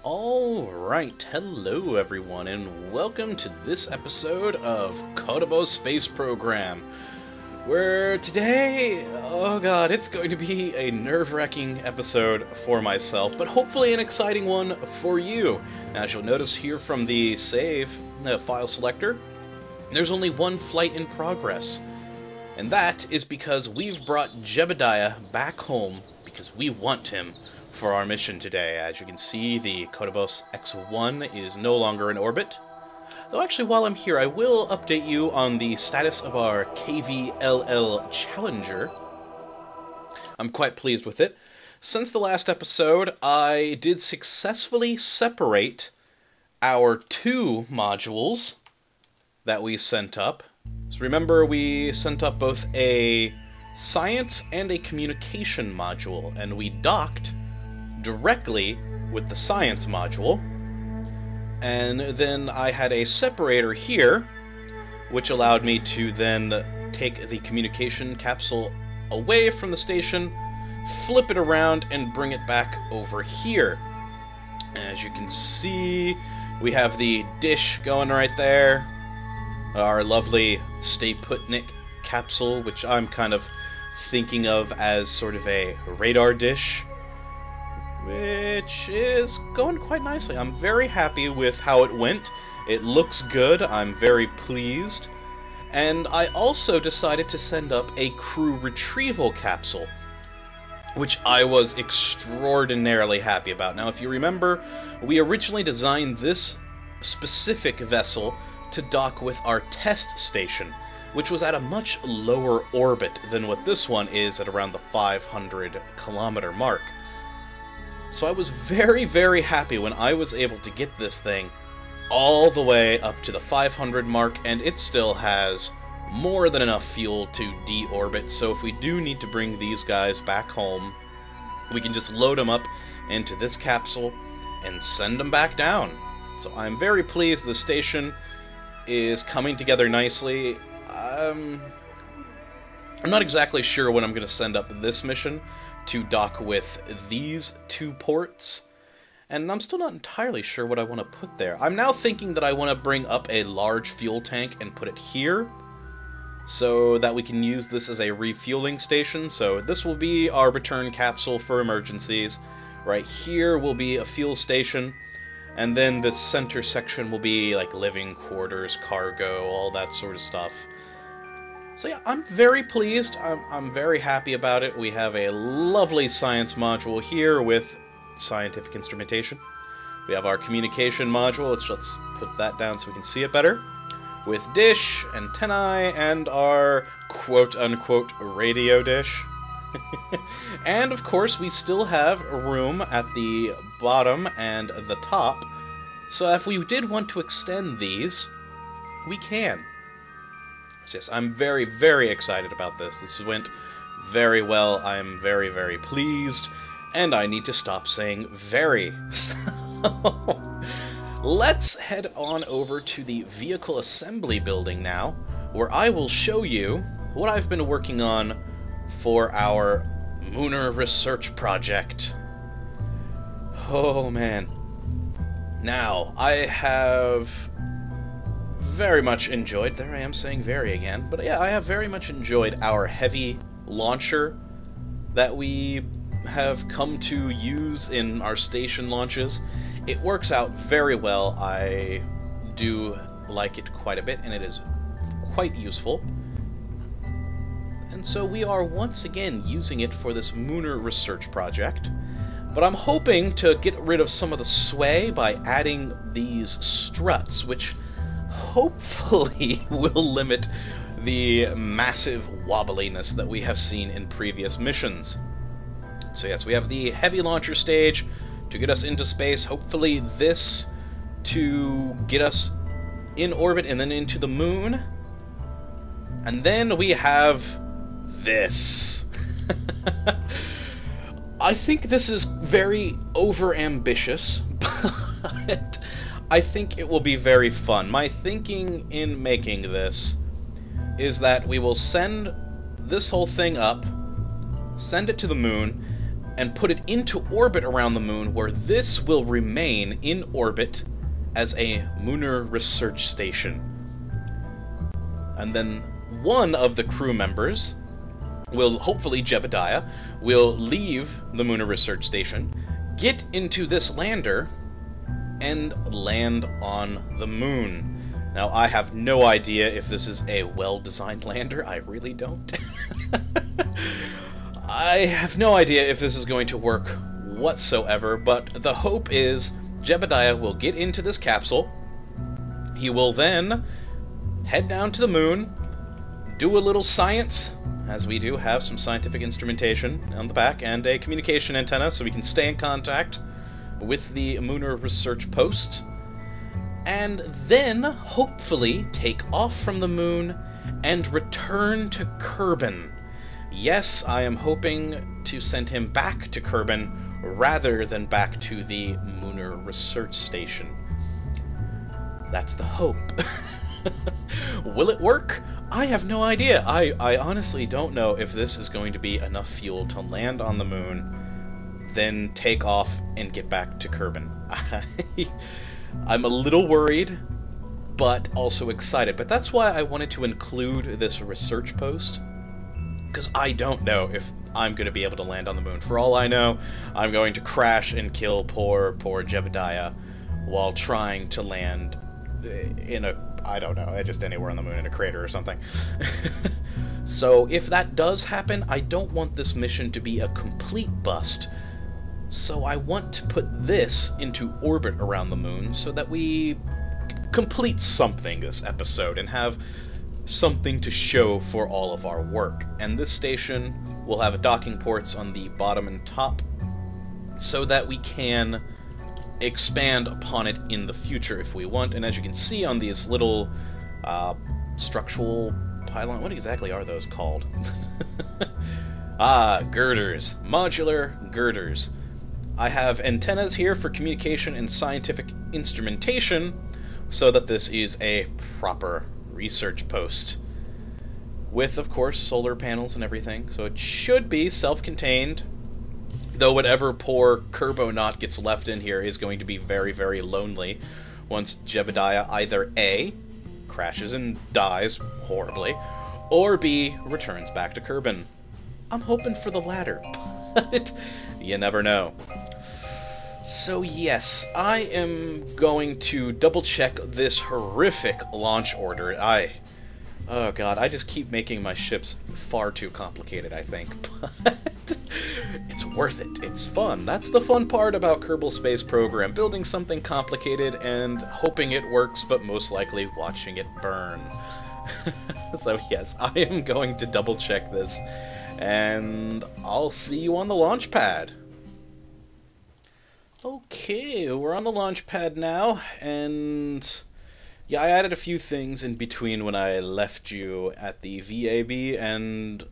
Alright, hello everyone, and welcome to this episode of Kottabos Space Program, where today, oh god, it's going to be a nerve-wracking episode for myself, but hopefully an exciting one for you. As you'll notice here from the file selector, there's only one flight in progress, and that is because we've brought Jebediah back home because we want him for our mission today. As you can see, the Kottabos X1 is no longer in orbit. Though actually, while I'm here, I will update you on the status of our KVLL Challenger. I'm quite pleased with it. Since the last episode, I did successfully separate our two modules that we sent up. So remember, we sent up both a science and a communication module, and we docked directly with the science module, and then I had a separator here which allowed me to then take the communication capsule away from the station, flip it around, and bring it back over here. As you can see, we have the dish going right there, our lovely Stay Putnik capsule, which I'm kind of thinking of as sort of a radar dish, which is going quite nicely. I'm very happy with how it went. It looks good. I'm very pleased. And I also decided to send up a crew retrieval capsule, which I was extraordinarily happy about. Now, if you remember, we originally designed this specific vessel to dock with our test station, which was at a much lower orbit than what this one is at around the 500-kilometer mark. So I was very, very happy when I was able to get this thing all the way up to the 500 mark, and it still has more than enough fuel to deorbit, so if we do need to bring these guys back home, we can just load them up into this capsule and send them back down. So I'm very pleased the station is coming together nicely. I'm not exactly sure when I'm going to send up this mission to dock with these two ports, and I'm still not entirely sure what I want to put there. I'm now thinking that I want to bring up a large fuel tank and put it here, so that we can use this as a refueling station. So this will be our return capsule for emergencies. Right here will be a fuel station, and then this center section will be like living quarters, cargo, all that sort of stuff. So yeah, I'm very pleased. I'm very happy about it. We have a lovely science module here with scientific instrumentation. We have our communication module, which let's put that down so we can see it better, with dish, antennae, and our quote-unquote radio dish. And of course, we still have room at the bottom and the top, so if we did want to extend these, we can. So yes, I'm very, very excited about this. This went very well. I'm very, very pleased. And I need to stop saying very. So let's head on over to the vehicle assembly building now, where I will show you what I've been working on for our Lunar Research Project. Oh, man. Now, I have very much enjoyed, there I am saying very again, but yeah, I have very much enjoyed our heavy launcher that we have come to use in our station launches. It works out very well. I do like it quite a bit, and it is quite useful. And so we are once again using it for this Lunar Research Project, but I'm hoping to get rid of some of the sway by adding these struts, which hopefully will limit the massive wobbliness that we have seen in previous missions. So yes, we have the heavy launcher stage to get us into space, hopefully this to get us in orbit and then into the moon, and then we have this. I think this is very over-ambitious, but I think it will be very fun. My thinking in making this is that we will send this whole thing up, send it to the moon, and put it into orbit around the moon, where this will remain in orbit as a lunar research station. And then one of the crew members will, hopefully Jebediah, will leave the lunar research station, get into this lander, and land on the moon. Now, I have no idea if this is a well-designed lander. I really don't. I have no idea if this is going to work whatsoever, but the hope is Jebediah will get into this capsule. He will then head down to the moon, do a little science, as we do have some scientific instrumentation on the back, and a communication antenna so we can stay in contact with the lunar research post, and then hopefully take off from the moon and return to Kerbin. Yes, I am hoping to send him back to Kerbin rather than back to the lunar research station. That's the hope. Will it work? I have no idea. I honestly don't know if this is going to be enough fuel to land on the moon, then take off and get back to Kerbin. I'm a little worried, but also excited. But that's why I wanted to include this research post, because I don't know if I'm going to be able to land on the moon. For all I know, I'm going to crash and kill poor Jebediah while trying to land in a, I don't know, just anywhere on the moon, in a crater or something. So if that does happen, I don't want this mission to be a complete bust. So I want to put this into orbit around the moon so that we complete something this episode and have something to show for all of our work. And this station will have docking ports on the bottom and top so that we can expand upon it in the future if we want. And as you can see on these little structural pylon, what exactly are those called? Girders. Modular girders. I have antennas here for communication and scientific instrumentation so that this is a proper research post. With, of course, solar panels and everything, so it should be self-contained. Though whatever poor Kerbonaut gets left in here is going to be very, very lonely once Jebediah either A, crashes and dies horribly, or B, returns back to Kerbin. I'm hoping for the latter, but you never know. So yes, I am going to double-check this horrific launch order. Oh god, I just keep making my ships far too complicated, I think. But it's worth it. It's fun. That's the fun part about Kottabos Space Program. Building something complicated and hoping it works, but most likely watching it burn. So yes, I am going to double check this, and I'll see you on the launch pad. Okay, we're on the launch pad now, and yeah, I added a few things in between when I left you at the VAB and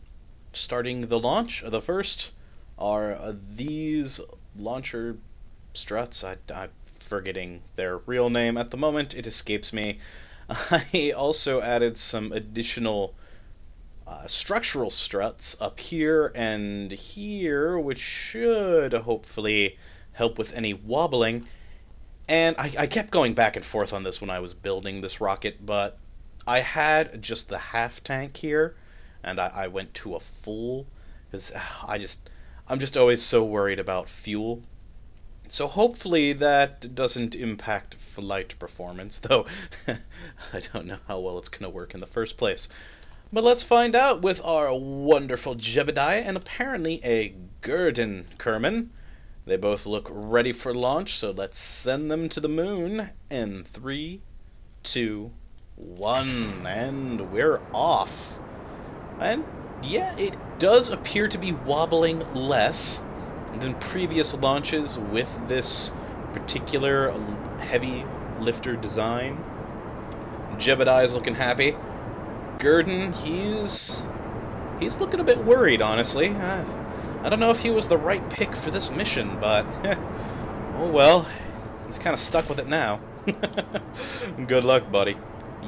starting the launch. The first are these launcher struts. I'm forgetting their real name at the moment. It escapes me. I also added some additional structural struts up here and here, which should hopefully help with any wobbling. And I kept going back and forth on this when I was building this rocket, but I had just the half tank here, and I went to a full, because I'm just always so worried about fuel. So hopefully that doesn't impact flight performance, though I don't know how well it's going to work in the first place. But let's find out with our wonderful Jebediah and apparently a Gurdon Kerman. They both look ready for launch, so let's send them to the moon in 3, 2, 1, and we're off. And yeah, it does appear to be wobbling less than previous launches with this particular heavy lifter design. Jebediah's looking happy. Gurdon, he's looking a bit worried, honestly. I don't know if he was the right pick for this mission, but oh well, he's kind of stuck with it now. Good luck, buddy.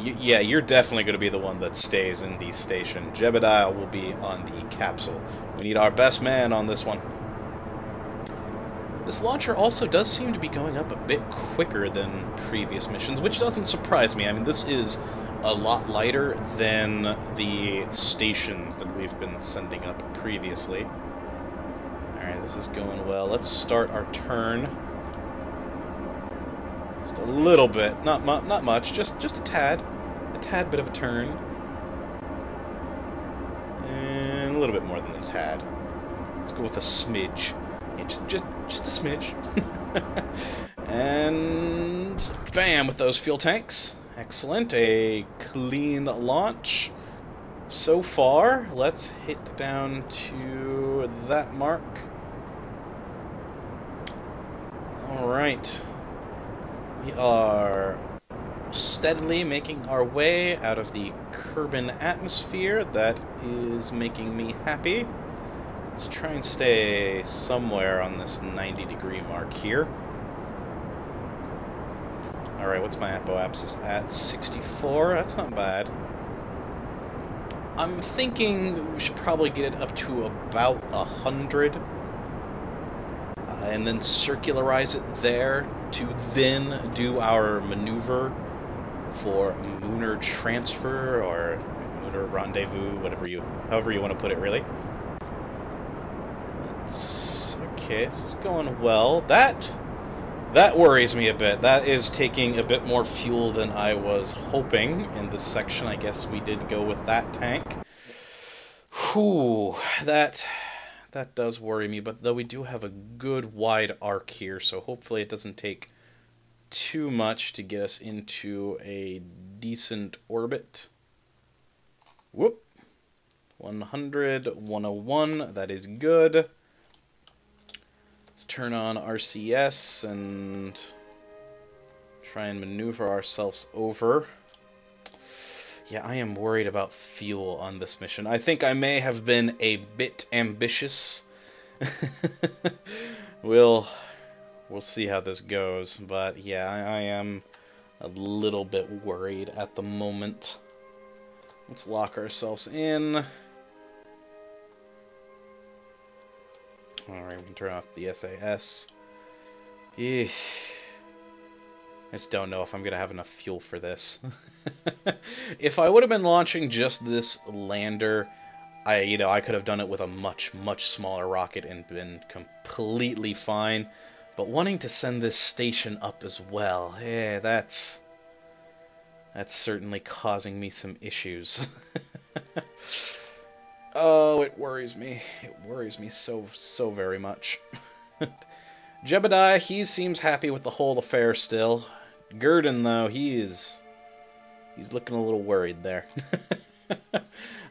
Yeah, you're definitely going to be the one that stays in the station. Jebediah will be on the capsule. We need our best man on this one. This launcher also does seem to be going up a bit quicker than previous missions, which doesn't surprise me. I mean, this is a lot lighter than the stations that we've been sending up previously. Alright, this is going well. Let's start our turn. Just a little bit. Not much. Just a tad. A tad bit of a turn. And a little bit more than a tad. Let's go with a smidge. Yeah, just a smidge. And bam, with those fuel tanks. Excellent. A clean launch so far. Let's hit down to that mark. Alright. We are steadily making our way out of the Kerbin atmosphere. That is making me happy. Let's try and stay somewhere on this 90-degree mark here. Alright, what's my apoapsis at? 64? That's not bad. I'm thinking we should probably get it up to about 100. And then circularize it there to then do our maneuver for lunar transfer or lunar rendezvous, however you want to put it, really. Okay, this is going well. That worries me a bit. That is taking a bit more fuel than I was hoping in this section. I guess we did go with that tank. Whew, that does worry me, but though we do have a good wide arc here, so hopefully it doesn't take too much to get us into a decent orbit. Whoop. 100, 101, that is good. Let's turn on RCS and try and maneuver ourselves over. Yeah, I am worried about fuel on this mission. I think I may have been a bit ambitious. We'll see how this goes, but yeah, I am a little bit worried at the moment. Let's lock ourselves in. Alright, we can turn off the SAS. Eesh. I just don't know if I'm going to have enough fuel for this. If I would have been launching just this lander, I could have done it with a much smaller rocket and been completely fine. But wanting to send this station up as well, yeah, that's certainly causing me some issues. Oh, it worries me. It worries me so very much. Jebediah, he seems happy with the whole affair still. Gurdon, though, he's looking a little worried there.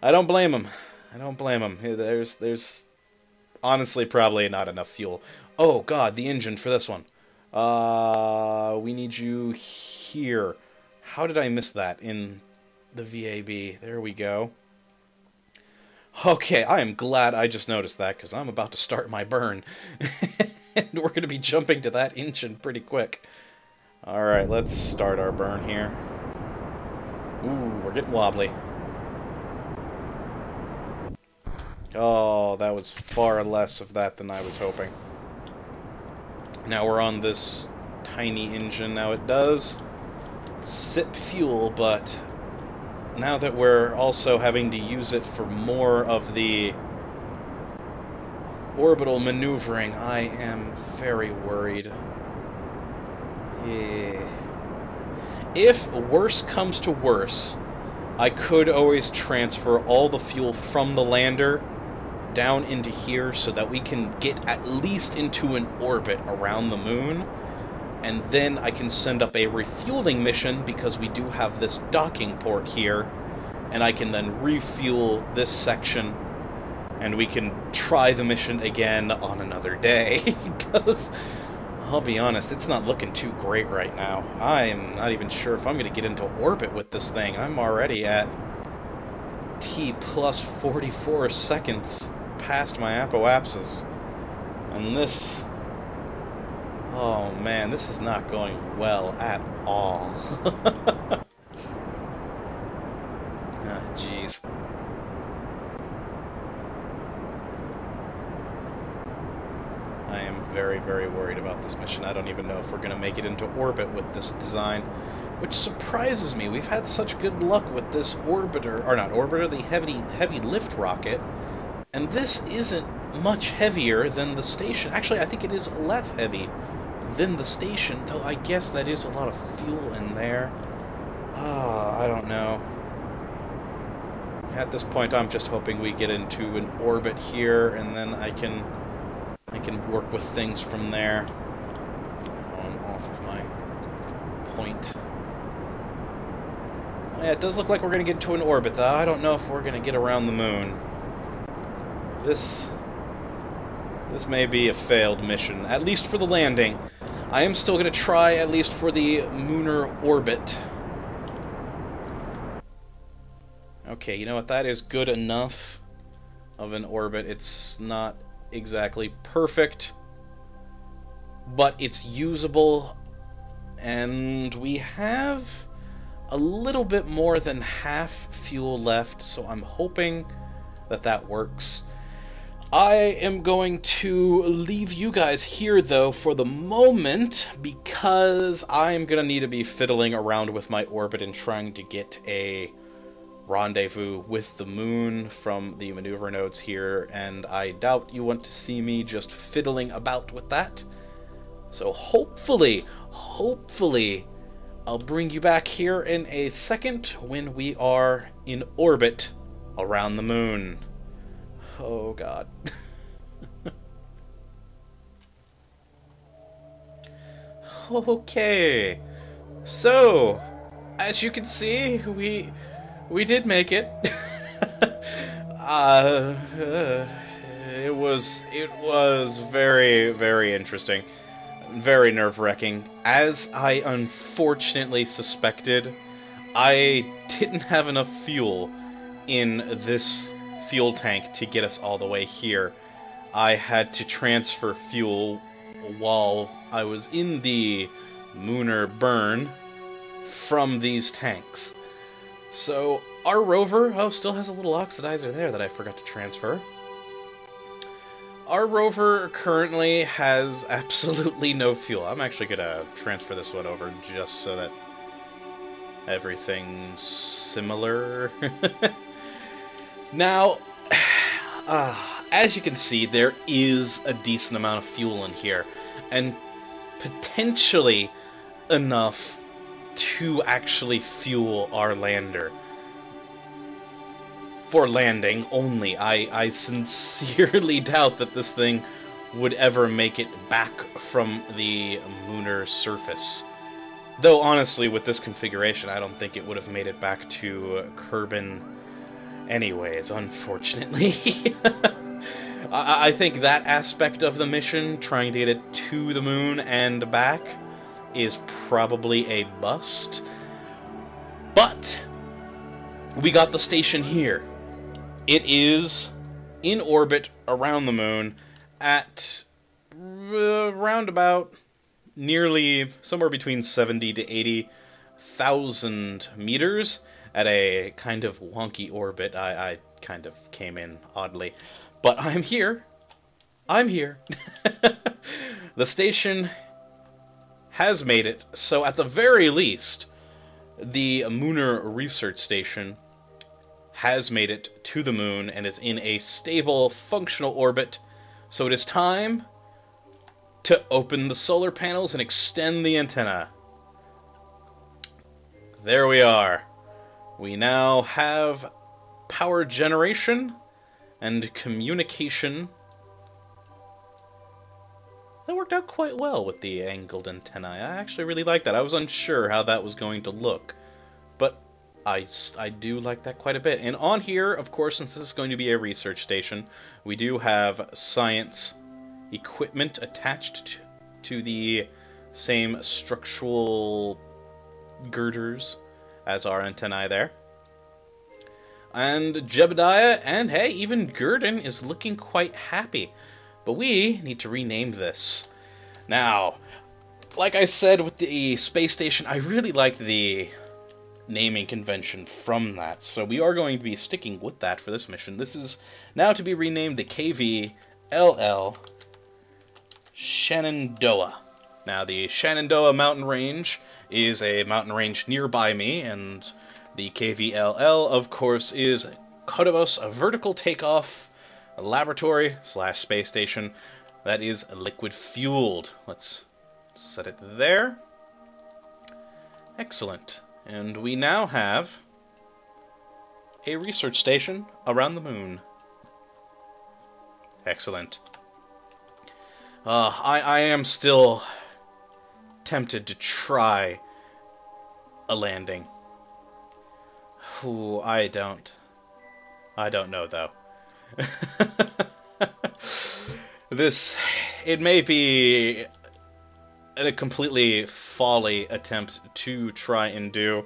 I don't blame him. I don't blame him. There's honestly probably not enough fuel. Oh god, the engine for this one. We need you here. How did I miss that in the VAB? There we go. Okay, I am glad I just noticed that, because I'm about to start my burn. And we're going to be jumping to that engine pretty quick. Alright, let's start our burn here. Ooh, we're getting wobbly. Oh, that was far less of that than I was hoping. Now we're on this tiny engine. Now it does sip fuel, but now that we're also having to use it for more of the orbital maneuvering, I am very worried. Yeah. If worse comes to worse, I could always transfer all the fuel from the lander down into here so that we can get at least into an orbit around the moon, and then I can send up a refueling mission because we do have this docking port here, and I can then refuel this section, and we can try the mission again on another day. Because, I'll be honest, it's not looking too great right now. I'm not even sure if I'm going to get into orbit with this thing. I'm already at T plus 44 seconds past my apoapsis. And this... oh man, this is not going well at all. Ah, jeez. I am very, very worried about this mission. I don't even know if we're going to make it into orbit with this design, which surprises me. We've had such good luck with this orbiter, or not orbiter, the heavy lift rocket, and this isn't much heavier than the station. Actually, I think it is less heavy than the station, though I guess that is a lot of fuel in there. I don't know. At this point, I'm just hoping we get into an orbit here, and then I can work with things from there. I'm off of my point. Yeah, it does look like we're going to get into an orbit, though. I don't know if we're going to get around the moon. This may be a failed mission, at least for the landing. I am still going to try, at least for the lunar orbit. Okay, you know what? That is good enough of an orbit. It's not exactly perfect, but it's usable, and we have a little bit more than half fuel left, so I'm hoping that that works. I am going to leave you guys here, though, for the moment, because I'm going to need to be fiddling around with my orbit and trying to get a rendezvous with the moon from the maneuver nodes here, and I doubt you want to see me just fiddling about with that. So hopefully, I'll bring you back here in a second when we are in orbit around the moon. Oh, God. Okay. So, as you can see, we did make it. It was very, very interesting. Very nerve-wracking. As I unfortunately suspected, I didn't have enough fuel in this fuel tank to get us all the way here. I had to transfer fuel while I was in the lunar burn from these tanks. So our rover, still has a little oxidizer there that I forgot to transfer. Our rover currently has absolutely no fuel. I'm actually gonna transfer this one over just so that everything's similar. Now, as you can see, there is a decent amount of fuel in here, and potentially enough to actually fuel our lander. For landing only. I sincerely doubt that this thing would ever make it back from the lunar surface. Though, honestly, with this configuration, I don't think it would have made it back to Kerbin anyways, unfortunately. I think that aspect of the mission, trying to get it to the moon and back, is probably a bust. But we got the station here. It is in orbit around the moon at around about nearly somewhere between 70 to 80,000 meters at a kind of wonky orbit. I kind of came in oddly, but I'm here. I'm here. The station has made it, so at the very least, the Lunar Research Station has made it to the moon and is in a stable, functional orbit, so it is time to open the solar panels and extend the antenna. There we are. We now have power generation and communication. That worked out quite well with the angled antennae. I actually really like that. I was unsure how that was going to look, but I do like that quite a bit. And on here, of course, since this is going to be a research station, we do have science equipment attached to the same structural girders as our antennae there. And Jebediah, and hey, even Gurdon is looking quite happy. But we need to rename this. Now, like I said with the space station, I really liked the naming convention from that, so we are going to be sticking with that for this mission. This is now to be renamed the KVLL Shenandoah. Now, the Shenandoah mountain range is a mountain range nearby me, and the KVLL, of course, is Kottabos, a vertical takeoff laboratory / space station that is liquid-fueled. Let's set it there. Excellent. And we now have a research station around the moon. Excellent. I am still tempted to try a landing. Ooh, I don't know, though. It may be a completely folly attempt to try and do,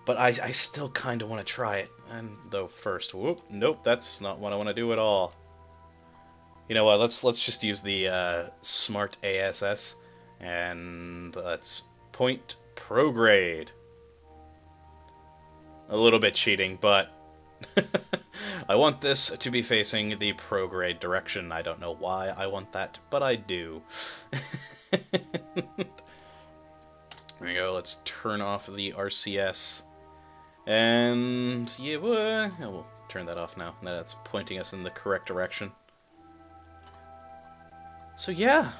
but I still kind of want to try it. And though first, whoop, nope, that's not what I want to do at all. You know what? Let's just use the smart ASS, and let's point prograde. A little bit cheating, but I want this to be facing the prograde direction. I don't know why I want that, but I do. There we go. Let's turn off the RCS, and yeah, we'll turn that off now. That's pointing us in the correct direction. So yeah,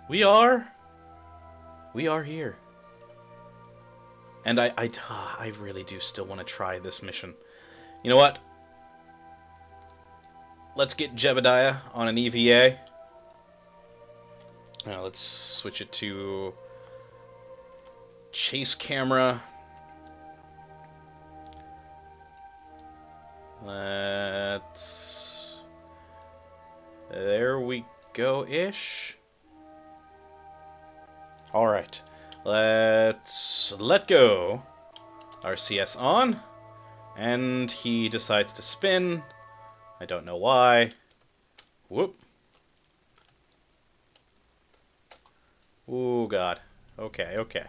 we are here. And I really do still want to try this mission. You know what? Let's get Jebediah on an EVA. Now let's switch it to chase camera. There we go-ish. Alright. Let's let go. RCS on. And he decides to spin. I don't know why. Whoop. Oh god. Okay, okay.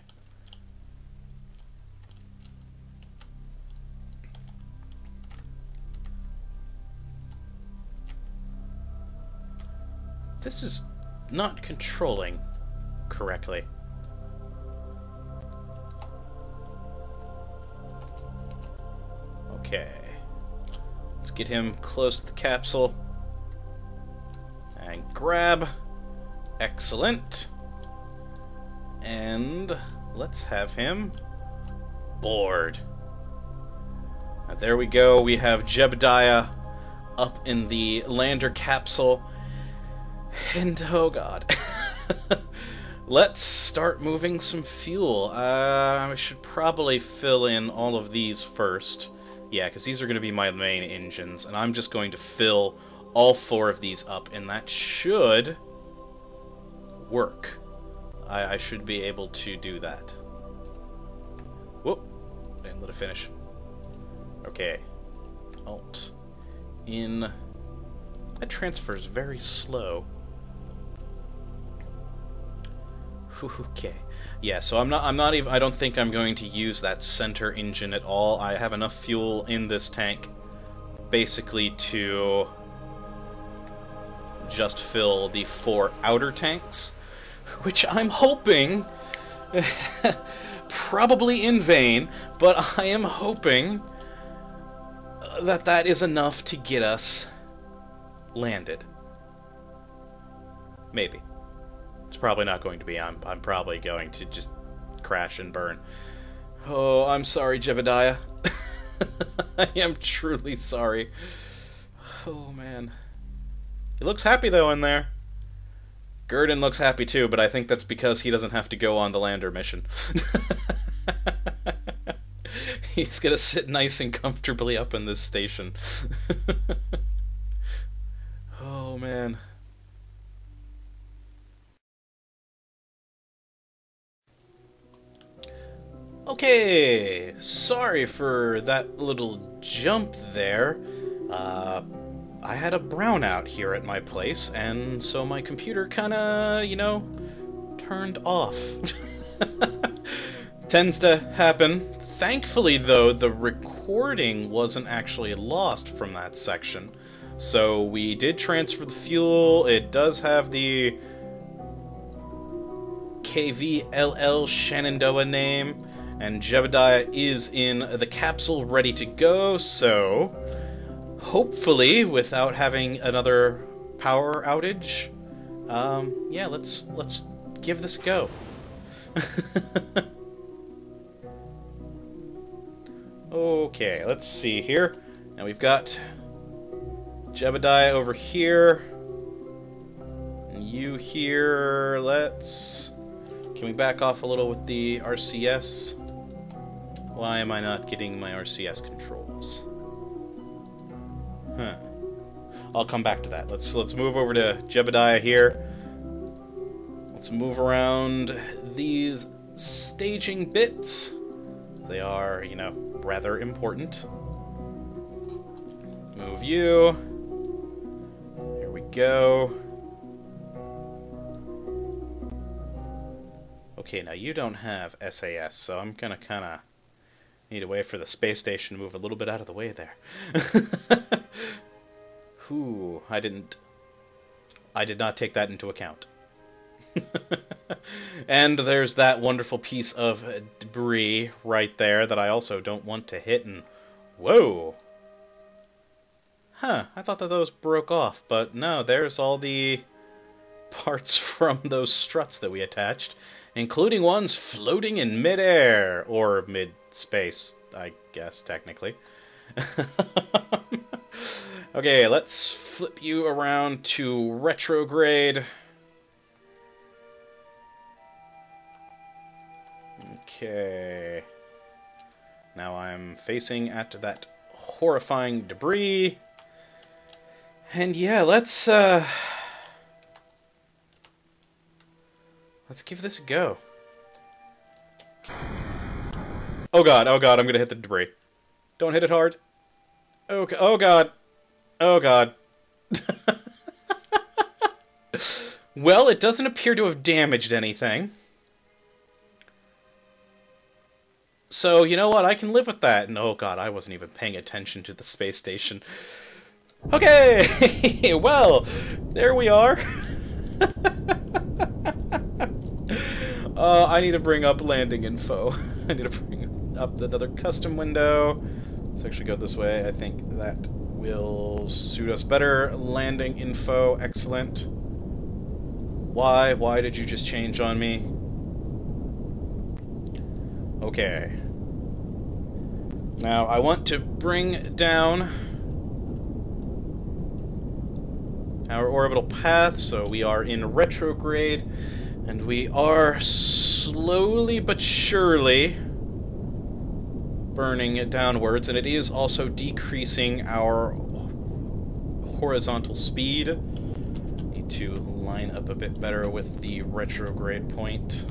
This is not controlling correctly. Okay. Let's get him close to the capsule. And grab. Excellent. And let's have him board. Now, there we go. We have Jebediah up in the lander capsule. And oh god. Let's start moving some fuel. I should probably fill in all of these first. Yeah, because these are going to be my main engines, and I'm just going to fill all 4 of these up, and that should work. I should be able to do that. Whoop. Didn't let it finish. Okay. Alt. In. That transfer's very slow. Okay. Yeah, so I'm not even, I don't think I'm going to use that center engine at all. I have enough fuel in this tank basically to just fill the 4 outer tanks, which I'm hoping, probably in vain, but I am hoping that that is enough to get us landed. Maybe. It's probably not going to be. I'm probably going to just crash and burn. Oh, I'm sorry, Jebediah. I am truly sorry. Oh, man. He looks happy, though, in there. Kerbin looks happy, too, but I think that's because he doesn't have to go on the lander mission. He's gonna sit nice and comfortably up in this station. Oh, man. Okay, sorry for that little jump there. I had a brownout here at my place, and so my computer kinda, you know, turned off. Tends to happen. Thankfully, though, the recording wasn't actually lost from that section. So we did transfer the fuel. It does have the KVLL Shenandoah name, and Jebediah is in the capsule ready to go, so hopefully without having another power outage, yeah, let's give this a go. Okay, let's see here. Now we've got Jebediah over here. And you here. Can we back off a little with the RCS? Why am I not getting my RCS controls? Huh. I'll come back to that. Let's move over to Jebediah here. Let's move around these staging bits. They are, you know, rather important. Move you. Here we go. Okay, now you don't have SAS, so I'm gonna kinda need a way for the space station to move a little bit out of the way there. Whew, I did not take that into account. And there's that wonderful piece of debris right there that I also don't want to hit, and whoa! Huh, I thought that those broke off, but no, there's all the parts from those struts that we attached, including ones floating in mid-air, or mid-space, I guess, technically. Okay, let's flip you around to retrograde. Okay. Now I'm facing at that horrifying debris. And yeah, let's give this a go. Oh god, I'm gonna hit the debris. Don't hit it hard. Oh god. Oh god. Well, it doesn't appear to have damaged anything. So, you know what? I can live with that. And oh god, I wasn't even paying attention to the space station. Okay! Well, there we are. I need to bring up landing info. I need to bring up another custom window. Let's actually go this way. I think that will suit us better. Landing info, excellent. Why? Why did you just change on me? Okay. Now, I want to bring down our orbital path, so we are in retrograde, and we are slowly but surely burning it downwards, and it is also decreasing our horizontal speed. Need to line up a bit better with the retrograde point.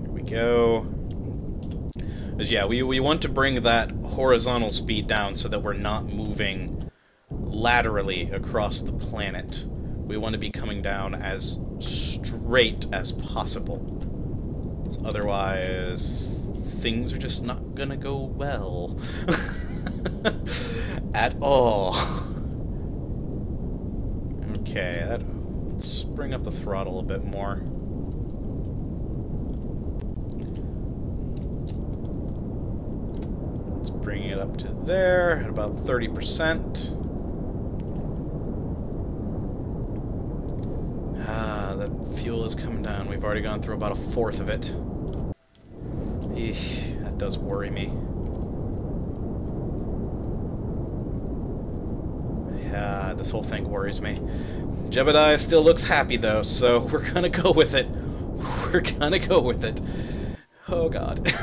Here we go. Because yeah, we want to bring that horizontal speed down so that we're not moving laterally across the planet. We want to be coming down as straight as possible. Otherwise, things are just not gonna go well. At all. Okay, let's bring up the throttle a bit more. Let's bring it up to there at about 30%. That fuel is coming down. We've already gone through about a fourth of it. Eesh, that does worry me. Yeah, this whole thing worries me. Jebediah still looks happy though, so we're gonna go with it. We're gonna go with it. Oh god.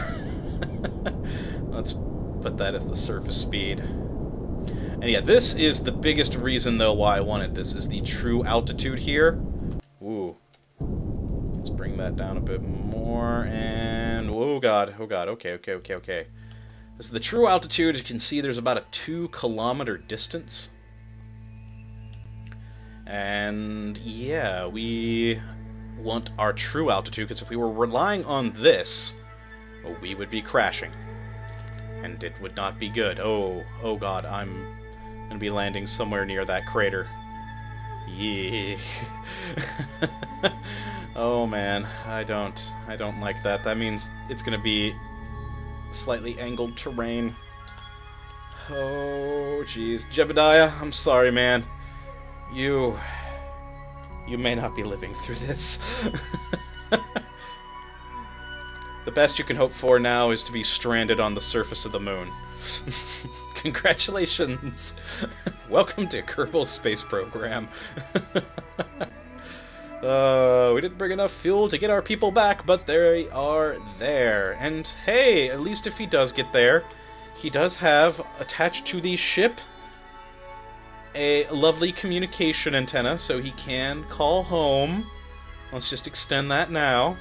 Let's put that as the surface speed. And yeah, this is the biggest reason though why I wanted this, is the true altitude here. Ooh. Let's bring that down a bit more, and oh god, okay. This is the true altitude. As you can see, there's about a 2-kilometer distance. And yeah, we want our true altitude, because if we were relying on this, well, we would be crashing. And it would not be good. Oh god, I'm gonna be landing somewhere near that crater. Yeah. Oh man, I don't like that. That means it's gonna be slightly angled terrain. Oh jeez. Jebediah, I'm sorry, man. You may not be living through this. The best you can hope for now is to be stranded on the surface of the moon. Congratulations! Welcome to Kottabos Space Program. We didn't bring enough fuel to get our people back, but they are there. And hey, at least if he does get there, he does have, attached to the ship, a lovely communication antenna, so he can call home. Let's just extend that now.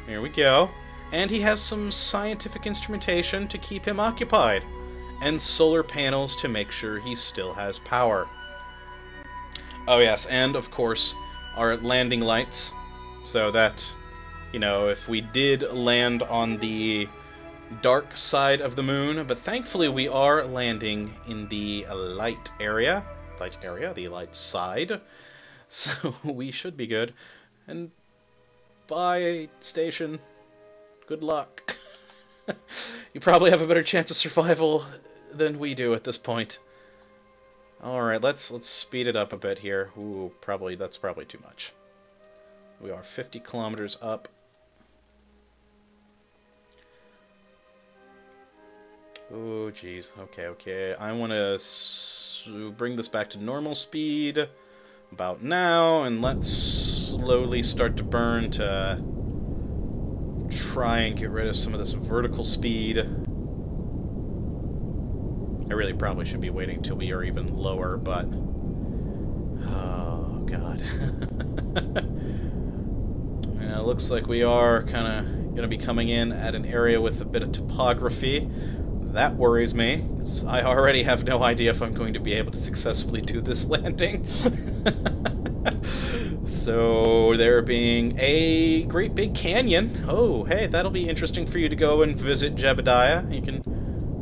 Here we go. And he has some scientific instrumentation to keep him occupied. And solar panels to make sure he still has power. Oh yes, and of course, our landing lights. So that, you know, if we did land on the dark side of the moon, but thankfully we are landing in the light area. The light side. So we should be good. And bye, station. Good luck. You probably have a better chance of survival than we do at this point. Alright, let's speed it up a bit here. Ooh, that's probably too much. We are 50 kilometers up. Oh, jeez. Okay. I want to bring this back to normal speed about now, and let's slowly start to burn to try and get rid of some of this vertical speed. I really probably should be waiting till we are even lower, but... oh, God. Yeah, it looks like we are kind of going to be coming in at an area with a bit of topography. That worries me. I already have no idea if I'm going to be able to successfully do this landing. So, there being a great big canyon. Oh, hey, that'll be interesting for you to go and visit, Jebediah. You can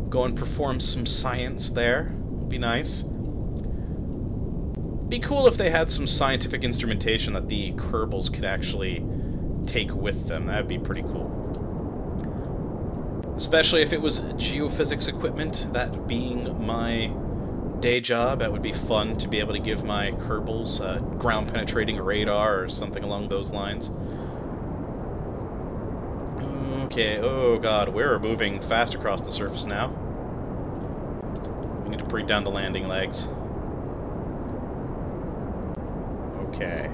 go and perform some science there. It'll be nice. Be cool if they had some scientific instrumentation that the Kerbals could actually take with them. That'd be pretty cool. Especially if it was geophysics equipment, that being my day job. That would be fun to be able to give my Kerbals ground-penetrating radar or something along those lines. Okay, oh god, we're moving fast across the surface now. We need to bring down the landing legs. Okay.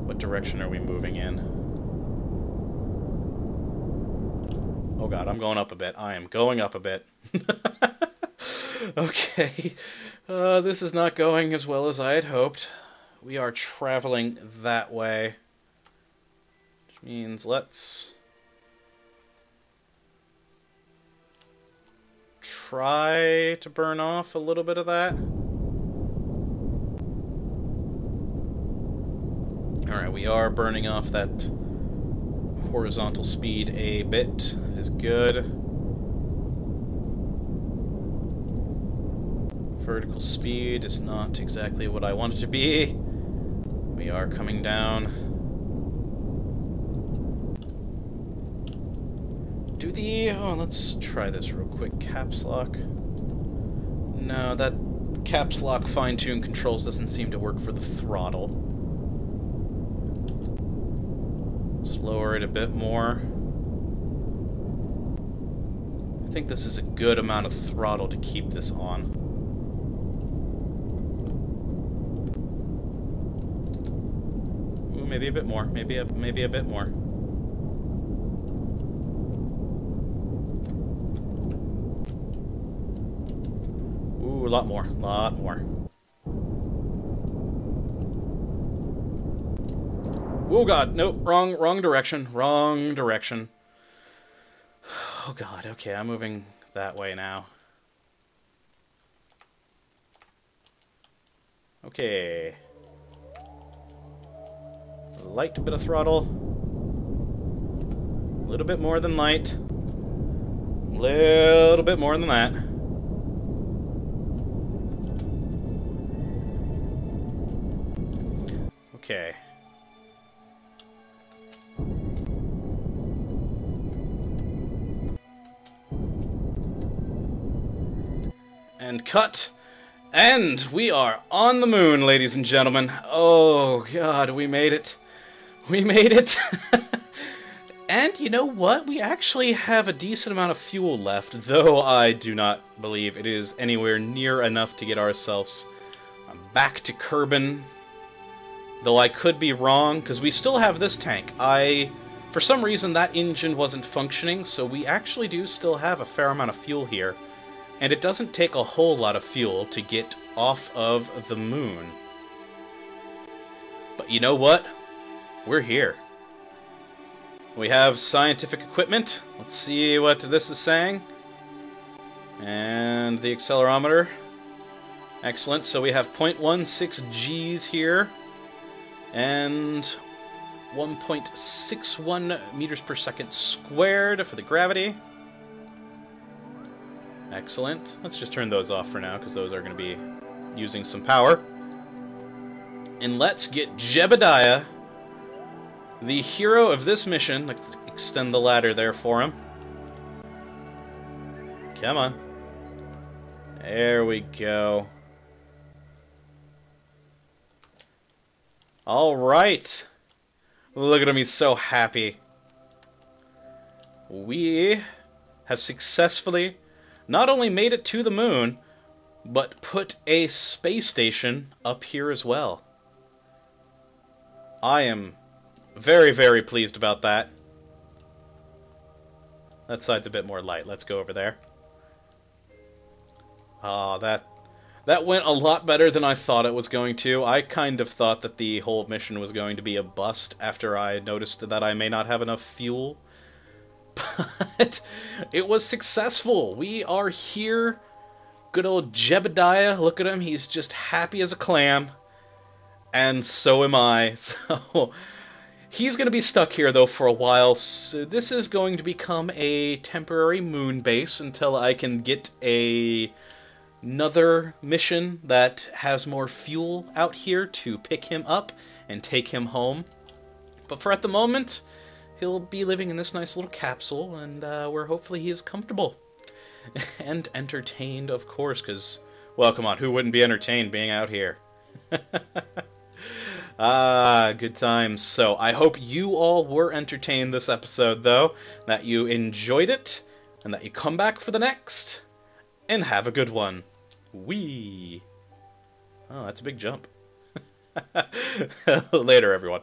What direction are we moving in? Oh god, I'm going up a bit. I am going up a bit. Okay. This is not going as well as I had hoped. We are traveling that way. Which means let's try to burn off a little bit of that. Alright, we are burning off that horizontal speed a bit. That is good. Vertical speed is not exactly what I want it to be. We are coming down. Oh, let's try this real quick. Caps lock. No, that caps lock fine-tune controls doesn't seem to work for the throttle. Let's lower it a bit more. I think this is a good amount of throttle to keep this on. Ooh, maybe a bit more. Maybe a bit more. Ooh, a lot more. Oh god, nope, wrong direction. Oh god, okay, I'm moving that way now. Okay. Light bit of throttle. A little bit more than light. A little bit more than that. Okay. And cut. And we are on the moon, ladies and gentlemen. Oh, God, we made it. We made it. And you know what? We actually have a decent amount of fuel left, though I do not believe it is anywhere near enough to get ourselves back to Kerbin. Though I could be wrong, because we still have this tank. For some reason, that engine wasn't functioning, so we actually do still have a fair amount of fuel here. And it doesn't take a whole lot of fuel to get off of the moon. But you know what? We're here. We have scientific equipment. Let's see what this is saying. And the accelerometer. Excellent. So we have 0.16 Gs here. And 1.61 meters per second squared for the gravity. Excellent. Let's just turn those off for now, because those are going to be using some power. And let's get Jebediah, the hero of this mission. Let's extend the ladder there for him. Come on. There we go. Alright. Look at him, he's so happy. We have successfully not only made it to the moon, but put a space station up here as well. I am very, very pleased about that. That side's a bit more light. Let's go over there. Ah, that went a lot better than I thought it was going to. I kind of thought that the whole mission was going to be a bust after I noticed that I may not have enough fuel. But it was successful. We are here. Good old Jebediah. Look at him. He's just happy as a clam. And so am I. So he's going to be stuck here, though, for a while. So this is going to become a temporary moon base until I can get another mission that has more fuel out here to pick him up and take him home. But for at the moment, he'll be living in this nice little capsule, and where hopefully he is comfortable. And entertained, of course, because, well, come on, who wouldn't be entertained being out here? Ah, good times. So, I hope you all were entertained this episode, though, that you enjoyed it, and that you come back for the next, and have a good one. Whee! Oh, that's a big jump. Later, everyone.